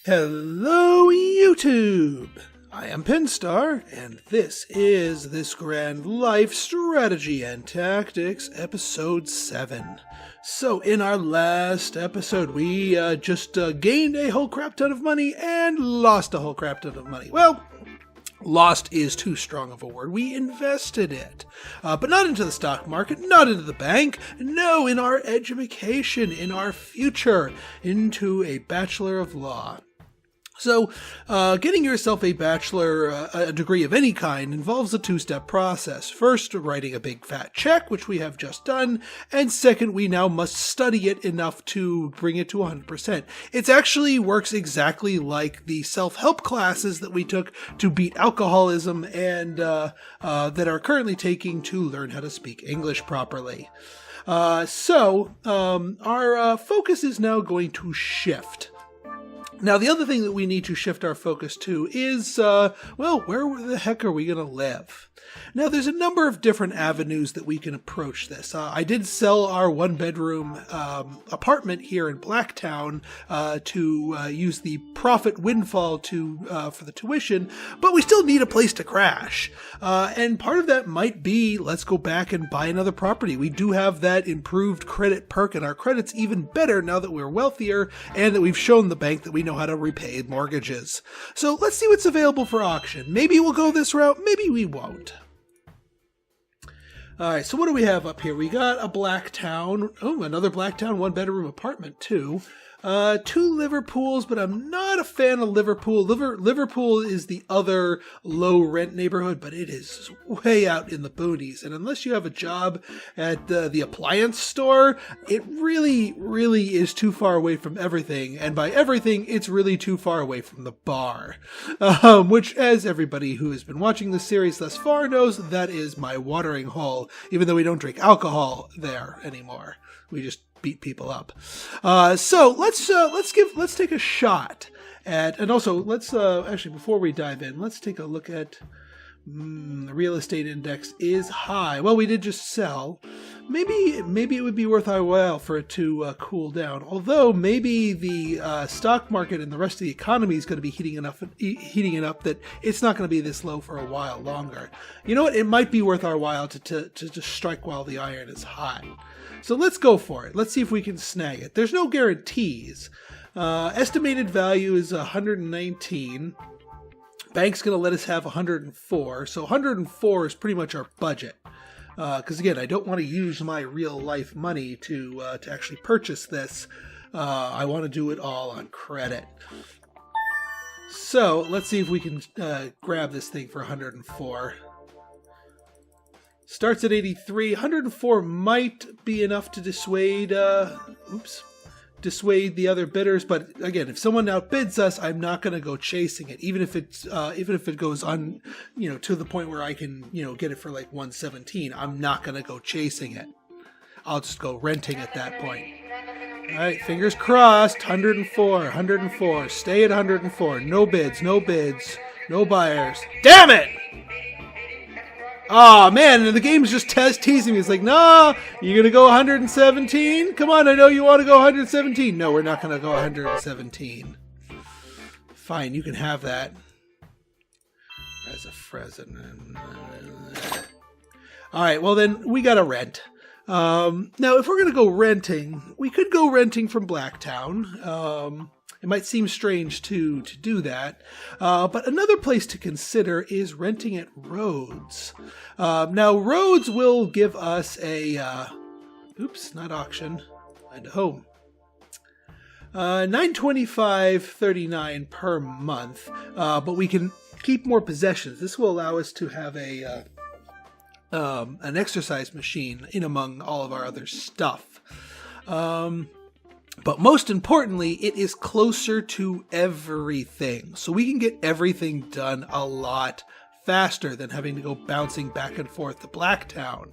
Hello, YouTube! I am Pinstar, and this is This Grand Life Strategy and Tactics, Episode 7. So, in our last episode, we just gained a whole crap ton of money and lost a whole crap ton of money. Well, lost is too strong of a word. We invested it. But not into the stock market, not into the bank. No, in our education, in our future, into a Bachelor of Law. So, getting yourself a a degree of any kind involves a two-step process. First, writing a big fat check, which we have just done, and second, we now must study it enough to bring it to 100%. It actually works exactly like the self-help classes that we took to beat alcoholism and that are currently taking to learn how to speak English properly. Our focus is now going to shift. Now, the other thing that we need to shift our focus to is, where the heck are we going to live? Now, there's a number of different avenues that we can approach this. I did sell our one-bedroom apartment here in Blacktown to use the profit windfall for the tuition, but we still need a place to crash. And part of that might be, let's go back and buy another property. We do have that improved credit perk, and our credit's even better now that we're wealthier and that we've shown the bank that we know how to repay mortgages. So let's see what's available for auction. Maybe we'll go this route, maybe we won't. Alright, so what do we have up here? We got a Blacktown. Oh, another Blacktown one-bedroom apartment, too. Two Liverpools, but I'm not a fan of Liverpool. Liverpool is the other low-rent neighborhood, but it is way out in the boonies. And unless you have a job at the appliance store, it really, really is too far away from everything. And by everything, it's really too far away from the bar. Which, as everybody who has been watching this series thus far knows, that is my watering hole, even though we don't drink alcohol there anymore. We just beat people up. So let's take a shot at, and also let's actually, before we dive in, let's take a look at the real estate index is high. Well, we did just sell. Maybe it would be worth our while for it to cool down. Although maybe the stock market and the rest of the economy is going to be heating it up that it's not going to be this low for a while longer. You know what? It might be worth our while to just strike while the iron is hot. So let's go for it. Let's see if we can snag it. There's no guarantees. Estimated value is 119. Bank's going to let us have 104. So 104 is pretty much our budget. Because again, I don't want to use my real life money to actually purchase this. I want to do it all on credit. So let's see if we can grab this thing for 104. Starts at 83. 104 might be enough to dissuade the other bidders, but again, if someone outbids us, I'm not going to go chasing it, even if it goes on, to the point where I can, get it for like 117. I'm not going to go chasing it. I'll just go renting at that point. All right, fingers crossed. 104. Stay at 104. No bids. No buyers. Damn it! Oh man, and the game's just teasing me. It's like, no, you're going to go 117? Come on, I know you want to go 117. No, we're not going to go 117. Fine, you can have that. As a present. Alright, well then, we got to rent. Now, if we're going to go renting, we could go renting from Blacktown. It might seem strange to do that, but another place to consider is renting at Rhodes. Now, Rhodes will give us a, not auction, find a home. $925.39 per month, but we can keep more possessions. This will allow us to have an exercise machine in among all of our other stuff. But most importantly, it is closer to everything. So we can get everything done a lot faster than having to go bouncing back and forth to Blacktown.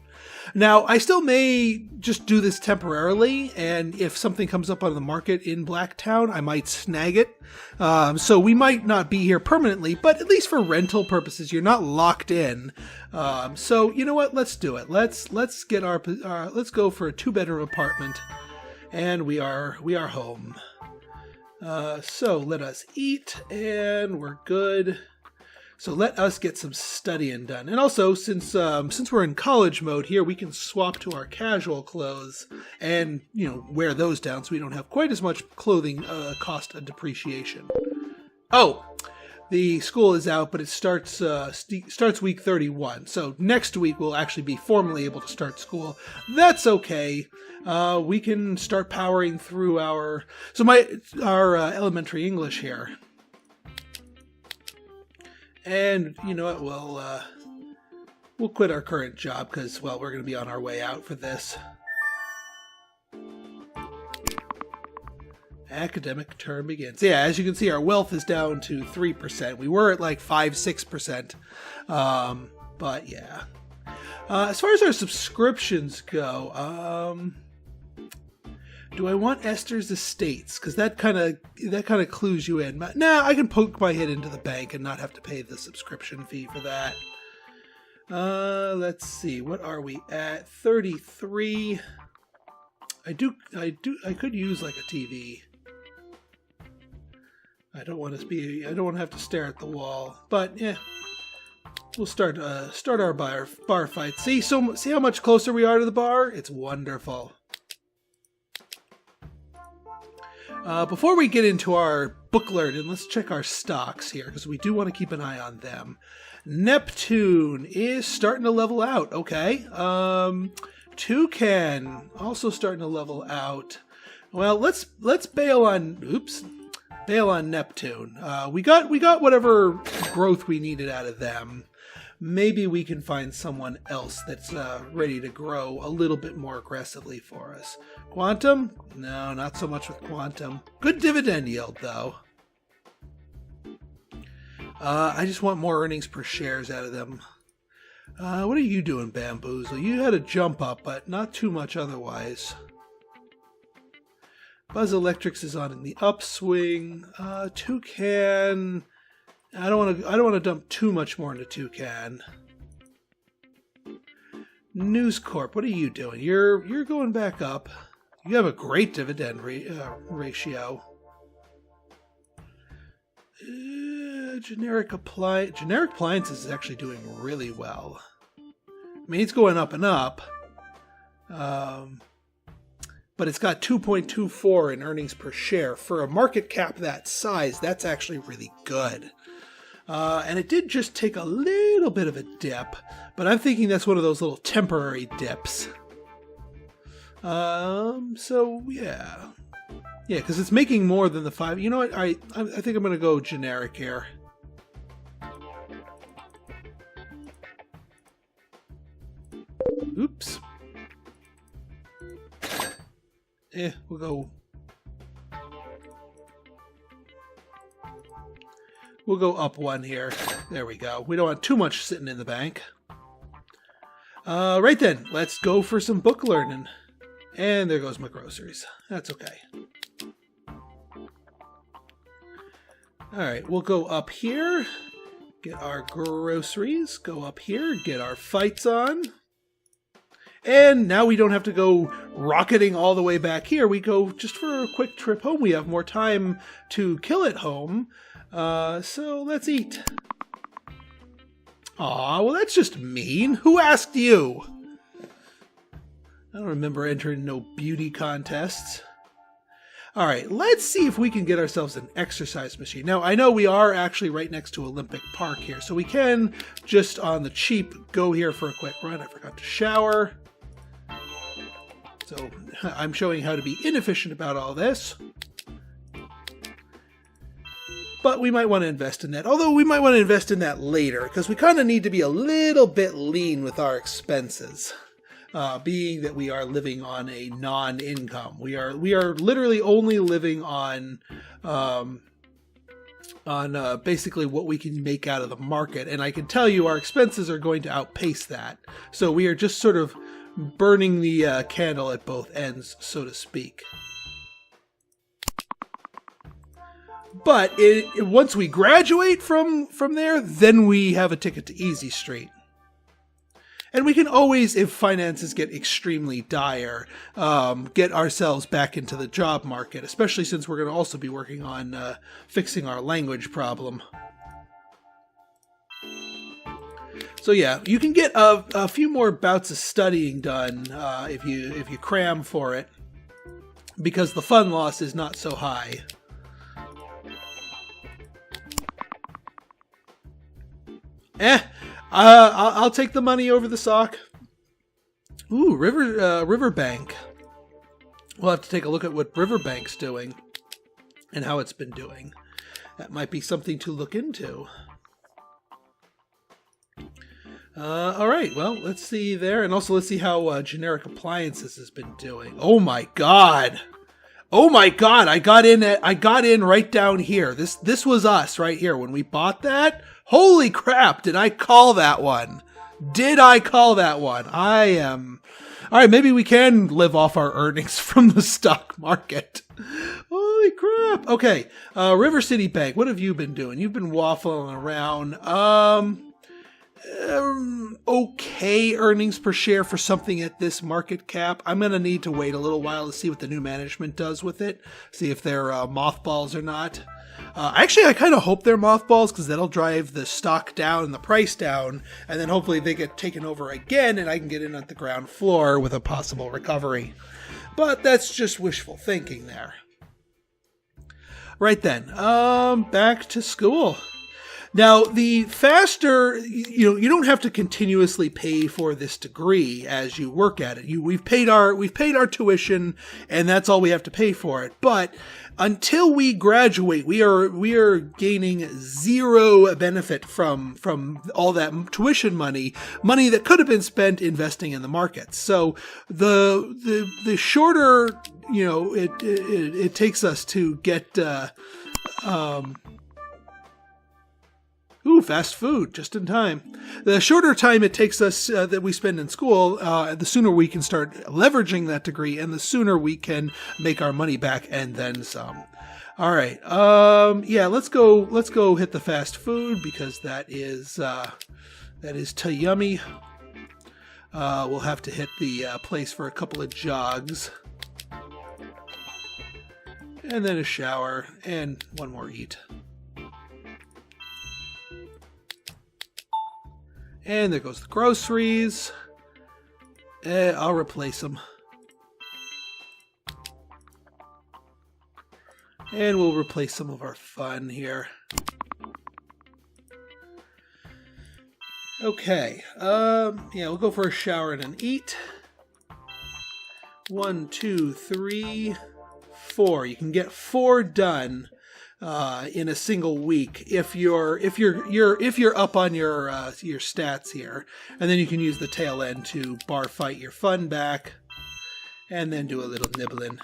Now, I still may just do this temporarily, and if something comes up on the market in Blacktown, I might snag it. So we might not be here permanently, but at least for rental purposes, you're not locked in. So you know what? Let's do it. Let's go for a 2-bedroom apartment. And we are home. So let us eat, and we're good. So let us get some studying done. And also, since we're in college mode here, we can swap to our casual clothes and, wear those down so we don't have quite as much clothing cost of depreciation. Oh, the school is out, but it starts week 31. So next week we'll actually be formally able to start school. That's okay. We can start powering through our elementary English here. And you know what? We'll quit our current job because, well, we're going to be on our way out for this. Academic term begins. Yeah, as you can see, our wealth is down to 3%. We were at like 5-6%. But yeah. As far as our subscriptions go, do I want Esther's Estates? Because that kind of clues you in. Nah, I can poke my head into the bank and not have to pay the subscription fee for that. Let's see. What are we at? 33. I could use like a TV. I don't want to have to stare at the wall. But yeah. We'll start our bar fight. See how much closer we are to the bar? It's wonderful. Before we get into our book learning, let's check our stocks here, because we do want to keep an eye on them. Neptune is starting to level out. Okay. Toucan also starting to level out. Well, let's bail on Neptune. We got whatever growth we needed out of them. Maybe we can find someone else that's ready to grow a little bit more aggressively for us. Quantum? No, not so much with Quantum. Good dividend yield, though. I just want more earnings per shares out of them. What are you doing, Bamboozle? You had a jump up, but not too much otherwise. Buzz Electrics is on in the upswing. Toucan... I don't want to dump too much more into Toucan. News Corp, what are you doing? You're going back up. You have a great dividend ratio. Generic Appliances is actually doing really well. I mean, it's going up and up. But it's got 2.24 in earnings per share. For a market cap that size, that's actually really good. And it did just take a little bit of a dip, but I'm thinking that's one of those little temporary dips. So yeah. Yeah, because it's making more than the 5. You know what? I think I'm going to go generic here. Oops. We'll go... We'll go up one here. There we go. We don't want too much sitting in the bank. Right then, let's go for some book learning. And there goes my groceries. That's okay. Alright, we'll go up here. Get our groceries. Go up here. Get our fights on. And now we don't have to go rocketing all the way back here. We go just for a quick trip home. We have more time to kill at home. So let's eat. Aw, well that's just mean. Who asked you? I don't remember entering no beauty contests. Alright, let's see if we can get ourselves an exercise machine. Now, I know we are actually right next to Olympic Park here, so we can just on the cheap go here for a quick run. I forgot to shower. So I'm showing how to be inefficient about all this. But we might want to invest in that. Although we might want to invest in that later, because we kind of need to be a little bit lean with our expenses. Being that we are living on a non-income. We are literally only living on basically what we can make out of the market. And I can tell you our expenses are going to outpace that. So we are just sort of burning the candle at both ends, so to speak. But once we graduate from there, then we have a ticket to Easy Street. And we can always, if finances get extremely dire, get ourselves back into the job market, especially since we're going to also be working on fixing our language problem. So yeah, you can get a few more bouts of studying done if you cram for it, because the fun loss is not so high. I'll take the money over the sock. Ooh, Riverbank. We'll have to take a look at what Riverbank's doing and how it's been doing. That might be something to look into. All right, well, let's see there. And also let's see how Generic Appliances has been doing. Oh my God. Oh my God. I got in right down here. This was us right here when we bought that. Holy crap. Did I call that one? Did I call that one? I am. All right, maybe we can live off our earnings from the stock market. Holy crap. Okay. River City Bank. What have you been doing? You've been waffling around. Okay earnings per share for something at this market cap. I'm going to need to wait a little while to see what the new management does with it. See if they're mothballs or not. Actually, I kind of hope they're mothballs because that'll drive the stock down and the price down. And then hopefully they get taken over again and I can get in at the ground floor with a possible recovery. But that's just wishful thinking there. Right then, back to school. Now, the faster, you don't have to continuously pay for this degree as you work at it. We've paid our tuition, and that's all we have to pay for it. But until we graduate, we are gaining zero benefit from all that tuition money that could have been spent investing in the markets. So the shorter it takes us to get. Ooh, fast food, just in time. The shorter time it takes us that we spend in school, the sooner we can start leveraging that degree, and the sooner we can make our money back and then some. All right, yeah, let's go hit the fast food because that is too yummy. We'll have to hit the place for a couple of jogs, and then a shower and one more eat. And there goes the groceries. I'll replace them. And we'll replace some of our fun here. Okay. Yeah, we'll go for a shower and an eat. 1, 2, 3, 4. You can get 4 done in a single week if you're up on your stats here, and then you can use the tail end to bar fight your fun back, and then do a little nibbling.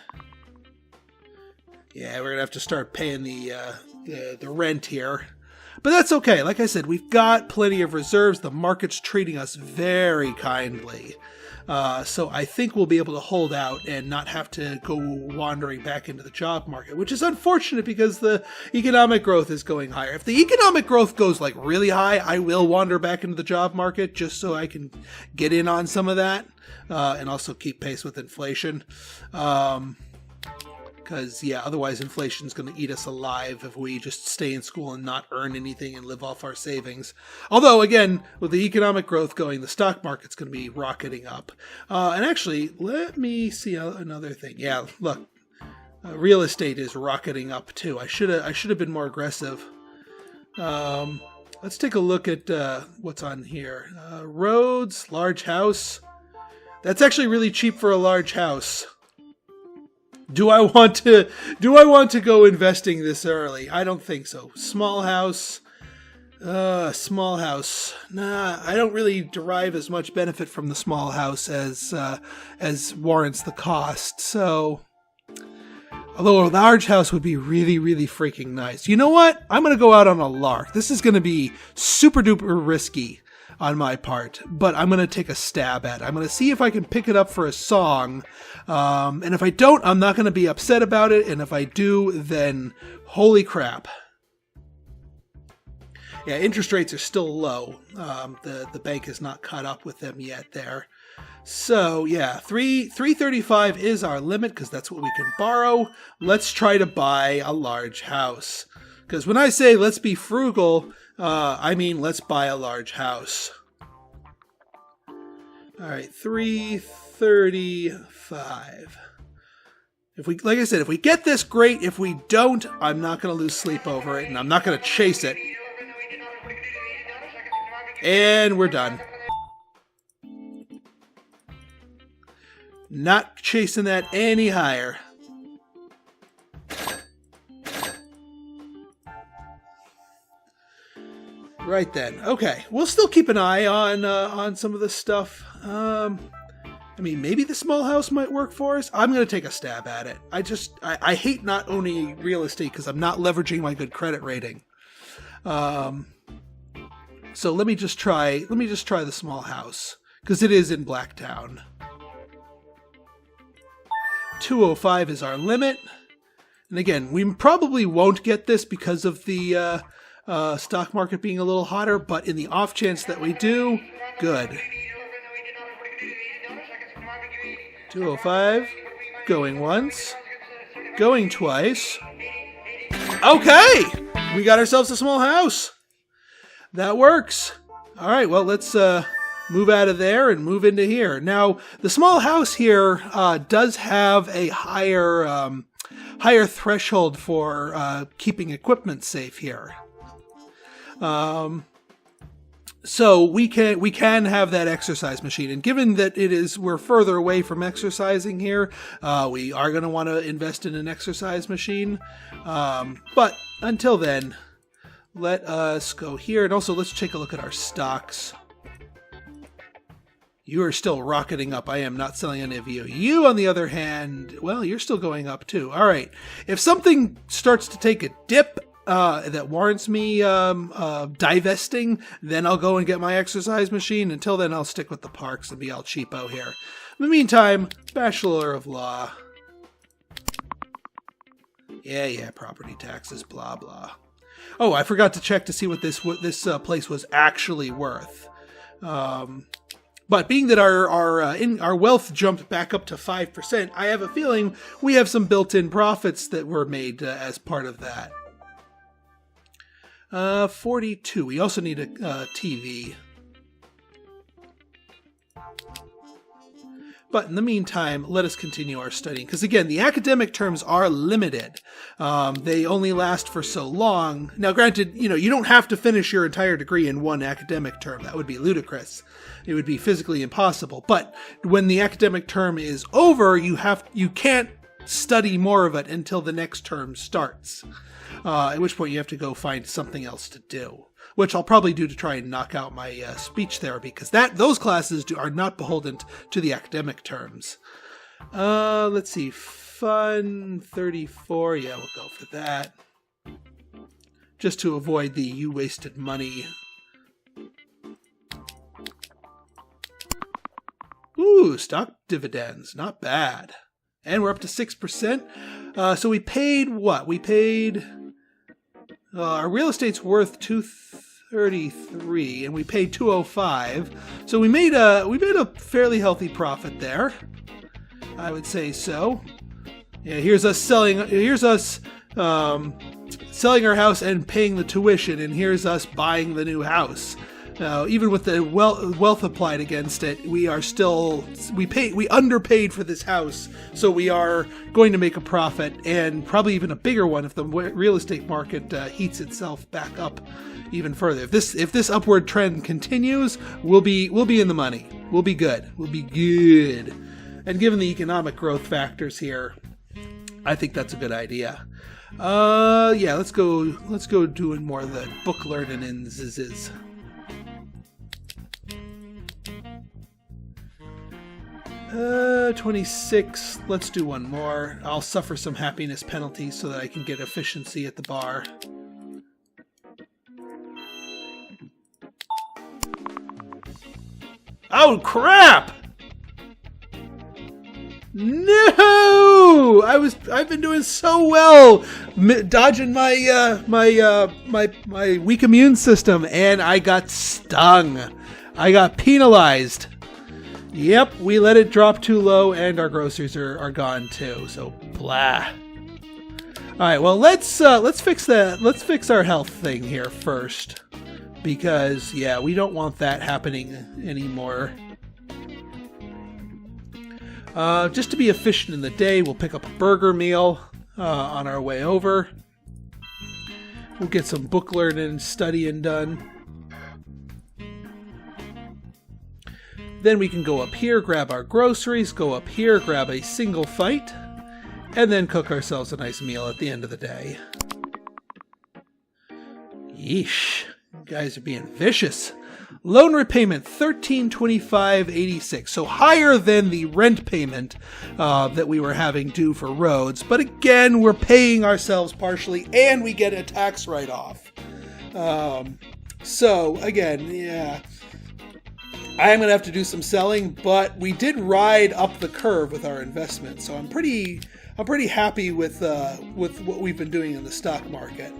Yeah, we're gonna have to start paying the rent here, but that's okay. Like I said, we've got plenty of reserves. The market's treating us very kindly. So I think we'll be able to hold out and not have to go wandering back into the job market, which is unfortunate because the economic growth is going higher. If the economic growth goes like really high, I will wander back into the job market just so I can get in on some of that and also keep pace with inflation. Because, yeah, otherwise inflation's going to eat us alive if we just stay in school and not earn anything and live off our savings. Although, again, with the economic growth going, the stock market's going to be rocketing up. And actually, let me see another thing. Yeah, look, real estate is rocketing up too. I should have been more aggressive. Let's take a look at what's on here. Roads, large house. That's actually really cheap for a large house. Do I want to go investing this early? I don't think so. Small house. Small house. Nah, I don't really derive as much benefit from the small house as warrants the cost. So, although a large house would be really, really freaking nice. You know what? I'm going to go out on a lark. This is going to be super duper risky on my part, but I'm going to take a stab at it. I'm going to see if I can pick it up for a song. And if I don't, I'm not going to be upset about it. And if I do, then holy crap. Yeah, interest rates are still low. The bank has not caught up with them yet there. So yeah, 335 is our limit because that's what we can borrow. Let's try to buy a large house. Because when I say let's be frugal, I mean let's buy a large house. All right, 335. Like I said, if we get this, great. If we don't, I'm not going to lose sleep over it, and I'm not going to chase it. And we're done. Not chasing that any higher. Right then. Okay, we'll still keep an eye on some of this stuff. I mean, maybe the small house might work for us. I'm going to take a stab at it. I hate not owning real estate because I'm not leveraging my good credit rating. So let me just try the small house because it is in Blacktown. 205 is our limit. And again, we probably won't get this because of the stock market being a little hotter, but in the off chance that we do, good. 205, going once, going twice. Okay, we got ourselves a small house. That works. All right, well, let's move out of there and move into here. Now, the small house here does have a higher threshold for keeping equipment safe here. So we can have that exercise machine, and given that we're further away from exercising here, we are going to want to invest in an exercise machine. But until then, let us go here, and also let's take a look at our stocks. You are still rocketing up. I am not selling any of you. You, on the other hand, well, you're still going up too. All right. If something starts to take a dip that warrants me divesting, then I'll go and get my exercise machine. Until then, I'll stick with the parks and be all cheapo here. In the meantime, Bachelor of Law. Yeah, property taxes, blah, blah. Oh, I forgot to check to see what this place was actually worth. But being that our wealth jumped back up to 5%, I have a feeling we have some built-in profits that were made as part of that. 42. We also need a TV. But in the meantime, let us continue our studying. Because again, the academic terms are limited. They only last for so long. Now, granted, you don't have to finish your entire degree in one academic term. That would be ludicrous. It would be physically impossible. But when the academic term is over, you can't study more of it until the next term starts. At which point you have to go find something else to do. Which I'll probably do to try and knock out my speech therapy, because those classes are not beholden to the academic terms. Let's see, fun 34. Yeah, we'll go for that, just to avoid the "you wasted money." Ooh, stock dividends, not bad, and we're up to 6%. So we paid what? We paid. Our real estate's worth $233, and we paid $205. So we made a fairly healthy profit there. I would say so. Yeah, here's us selling our house and paying the tuition, and here's us buying the new house. Now, even with the wealth applied against it, we underpaid for this house, so we are going to make a profit, and probably even a bigger one if the real estate market heats itself back up even further. If this upward trend continues, we'll be in the money. We'll be good. We'll be good. And given the economic growth factors here, I think that's a good idea. Yeah, let's go doing more of the book learning in Ziz. 26. Let's do one more. I'll suffer some happiness penalties so that I can get efficiency at the bar. Oh, crap! No! I've been doing so well dodging my weak immune system, and I got stung. I got penalized. Yep, we let it drop too low, and our groceries are gone too. So blah. All right, well let's fix that. Let's fix our health thing here first, because yeah, we don't want that happening anymore. Just to be efficient in the day, we'll pick up a burger meal on our way over. We'll get some book learning and studying done. Then we can go up here, grab our groceries, go up here, grab a single fight, and then cook ourselves a nice meal at the end of the day. Yeesh, you guys are being vicious. Loan repayment $1325.86, so higher than the rent payment that we were having due for roads. But again, we're paying ourselves partially, and we get a tax write-off. So again, yeah, I am going to have to do some selling, but we did ride up the curve with our investment, so I'm pretty happy with what we've been doing in the stock market.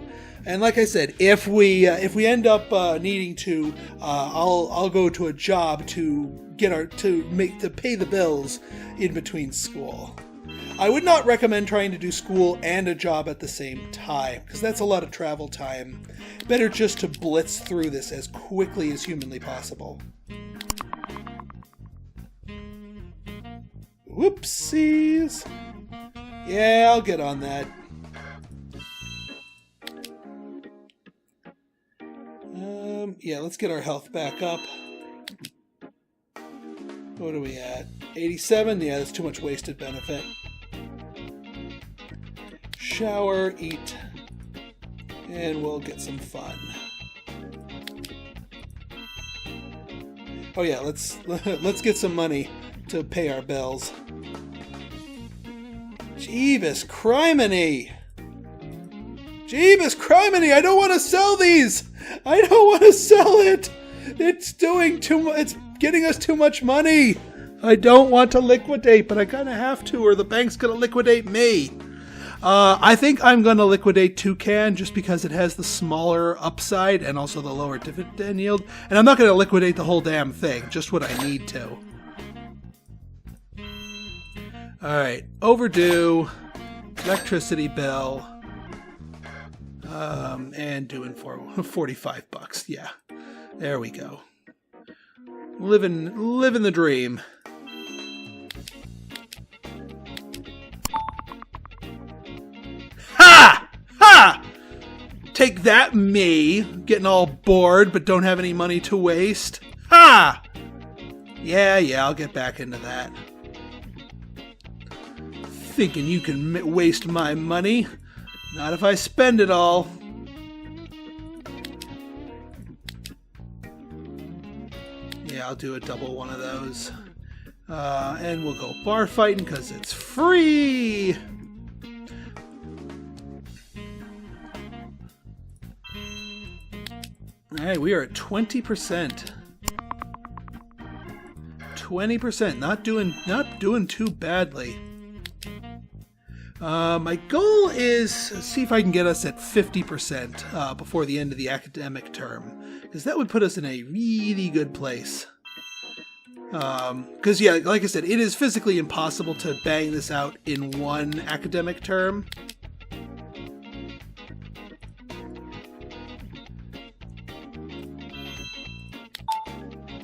And like I said, if we end up needing to, I'll go to a job to pay the bills in between school. I would not recommend trying to do school and a job at the same time, because that's a lot of travel time. Better just to blitz through this as quickly as humanly possible. Whoopsies. Yeah, I'll get on that. Yeah, let's get our health back up. What are we at? 87? Yeah, that's too much wasted benefit. Shower, eat, and we'll get some fun. Oh yeah, let's get some money to pay our bills. Jeebus criminy! Jeebus criminy! I don't want to sell these! I don't want to sell it! It's doing too much. It's getting us too much money. I don't want to liquidate, but I kind of have to, or the bank's going to liquidate me. I think I'm going to liquidate Toucan just because it has the smaller upside and also the lower dividend yield. And I'm not going to liquidate the whole damn thing, just what I need to. Alright, overdue, electricity bill, and doing for $45. Yeah, there we go. Living the dream. Ha! Ha! Take that, me, getting all bored but don't have any money to waste. Ha! Yeah, I'll get back into that. Thinking you can waste my money. Not if I spend it all. Yeah, I'll do a double one of those. And we'll go bar fighting because it's free! Alright, we are at 20%. 20%. Not doing too badly. My goal is see if I can get us at 50% before the end of the academic term, because that would put us in a really good place. Because yeah, like I said, it is physically impossible to bang this out in one academic term.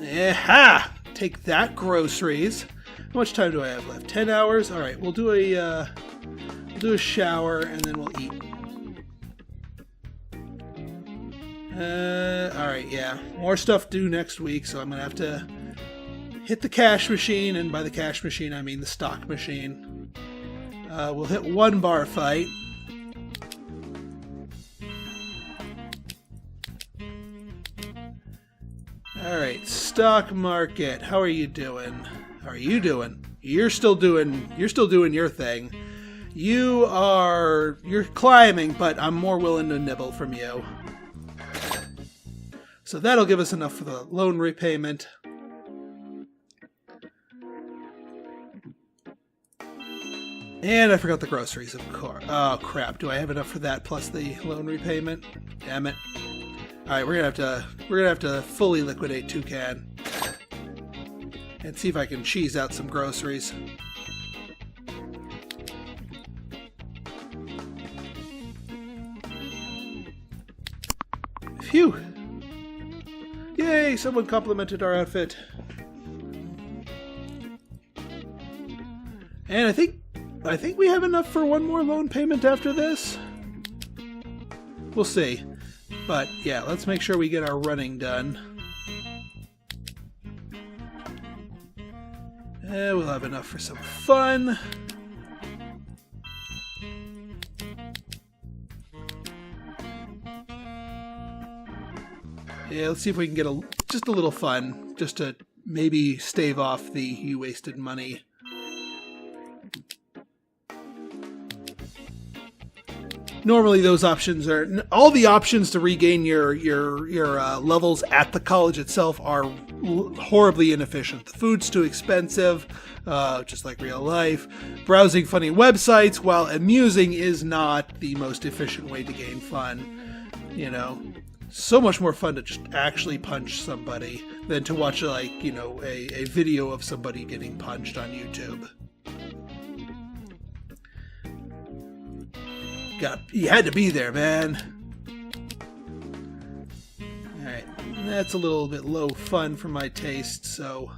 Aha! Take that, groceries. How much time do I have left? 10 hours? Alright, we'll do a shower and then we'll eat. Alright, yeah. More stuff due next week, so I'm gonna have to hit the cash machine, and by the cash machine I mean the stock machine. We'll hit one bar fight. Alright, stock market. How are you doing? How are you doing? You're still doing your thing. You're climbing, but I'm more willing to nibble from you. So that'll give us enough for the loan repayment. And I forgot the groceries, of course. Oh, crap. Do I have enough for that plus the loan repayment? Damn it. Alright, we're gonna have to fully liquidate Toucan. And see if I can cheese out some groceries. Phew! Yay! Someone complimented our outfit. And I think we have enough for one more loan payment after this. We'll see. But yeah, let's make sure we get our running done. And we'll have enough for some fun. Yeah, let's see if we can get just a little fun, just to maybe stave off the "you wasted money." Normally, those options are all the options to regain your levels at the college itself are horribly inefficient. The food's too expensive, just like real life. Browsing funny websites, while amusing, is not the most efficient way to gain fun. You know, so much more fun to just actually punch somebody than to watch, like, you know, a video of somebody getting punched on YouTube. You had to be there, man. Alright, that's a little bit low fun for my taste, so...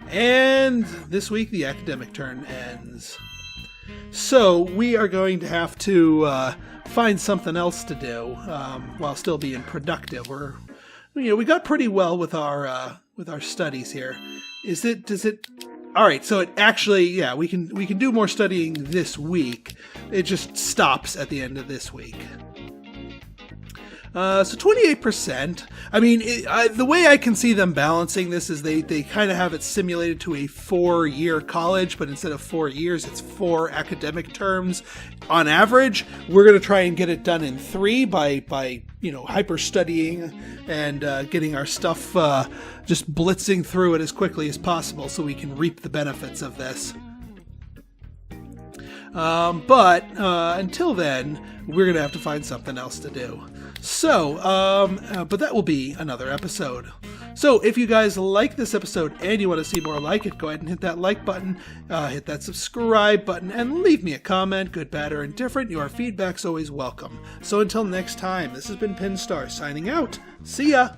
And this week the academic turn ends. So we are going to have to find something else to do while still being productive. We got pretty well with our studies here. Does it? All right, so it actually, yeah, we can do more studying this week. It just stops at the end of this week. So 28%. I mean, the way I can see them balancing this is they kind of have it simulated to a 4-year college, but instead of 4 years, it's 4 academic terms on average. We're going to try and get it done in 3 by hyper studying and getting our stuff just blitzing through it as quickly as possible so we can reap the benefits of this. But until then, we're going to have to find something else to do. So, but that will be another episode. So if you guys like this episode and you want to see more like it, go ahead and hit that like button, hit that subscribe button, and leave me a comment, good, bad, or indifferent. Your feedback's always welcome. So until next time, this has been Pinstar signing out. See ya!